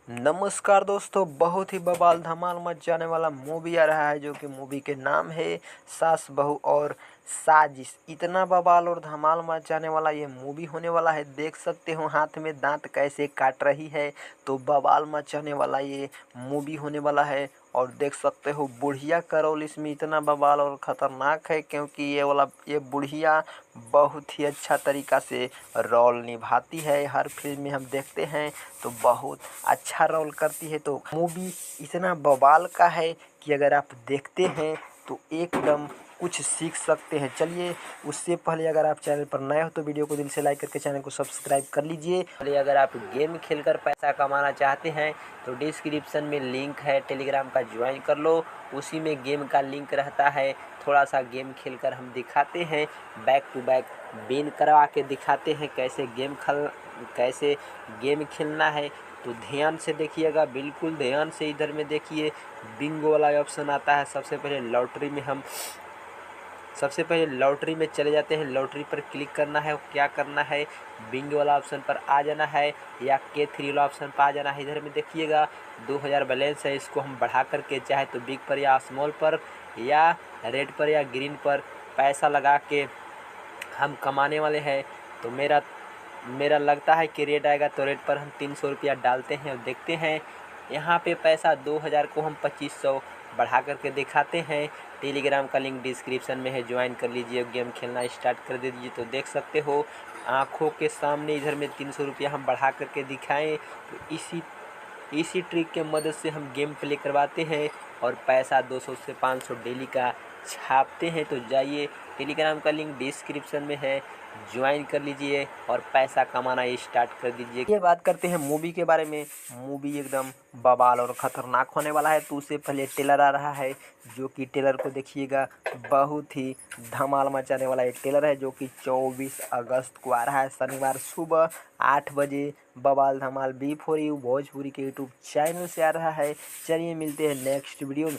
नमस्कार दोस्तों, बहुत ही बवाल धमाल मच जाने वाला मूवी आ रहा है जो कि मूवी के नाम है सास बहू और साजिश। इतना बवाल और धमाल मच जाने वाला ये मूवी होने वाला है। देख सकते हो हाथ में दांत कैसे काट रही है। तो बवाल मचाने वाला ये मूवी होने वाला है। और देख सकते हो बुढ़िया का रोल इसमें इतना बवाल और ख़तरनाक है, क्योंकि ये बुढ़िया बहुत ही अच्छा तरीका से रोल निभाती है। हर फिल्म में हम देखते हैं तो बहुत अच्छा रोल करती है। तो मूवी इतना बवाल का है कि अगर आप देखते हैं तो एकदम कुछ सीख सकते हैं। चलिए, उससे पहले अगर आप चैनल पर नए हो तो वीडियो को दिल से लाइक करके चैनल को सब्सक्राइब कर लीजिए। चलिए, अगर आप गेम खेलकर पैसा कमाना चाहते हैं तो डिस्क्रिप्शन में लिंक है, टेलीग्राम का ज्वाइन कर लो। उसी में गेम का लिंक रहता है। थोड़ा सा गेम खेलकर हम दिखाते हैं, बैक टू बैक विन करवा के दिखाते हैं कैसे गेम खेलना है। तो ध्यान से देखिएगा, बिल्कुल ध्यान से इधर में देखिए। बिंगो वाला ऑप्शन आता है। सबसे पहले लॉटरी में चले जाते हैं। लॉटरी पर क्लिक करना है। क्या करना है, बिंगो वाला ऑप्शन पर आ जाना है या K3 वाला ऑप्शन पर आ जाना है। इधर में देखिएगा 2000 बैलेंस है। इसको हम बढ़ा करके चाहे तो बिग पर या स्मॉल पर या रेड पर या ग्रीन पर पैसा लगा के हम कमाने वाले हैं। तो मेरा लगता है कि रेड आएगा, तो रेड पर हम 300 रुपया डालते हैं और देखते हैं। यहाँ पे पैसा 2000 को हम 2500 बढ़ा करके दिखाते हैं। टेलीग्राम का लिंक डिस्क्रिप्शन में है, ज्वाइन कर लीजिए। गेम खेलना स्टार्ट कर दीजिए। तो देख सकते हो आँखों के सामने इधर में 300 रुपया हम बढ़ा करके दिखाएँ। तो इसी ट्रिक के मदद से हम गेम प्ले करवाते हैं और पैसा 200 से 500 डेली का छापते हैं। तो जाइए, टेलीग्राम का लिंक डिस्क्रिप्शन में है, ज्वाइन कर लीजिए और पैसा कमाना स्टार्ट कर दीजिए। ये बात करते हैं मूवी के बारे में। मूवी एकदम बवाल और ख़तरनाक होने वाला है। तो उससे पहले ट्रेलर आ रहा है, जो कि ट्रेलर को देखिएगा। बहुत ही धमाल मचाने वाला एक ट्रेलर है जो कि 24 अगस्त को आ रहा है, शनिवार सुबह 8 बजे। बवाल धमाल B4U भोजपुरी के यूट्यूब चैनल से आ रहा है। चलिए, मिलते हैं नेक्स्ट वीडियो में।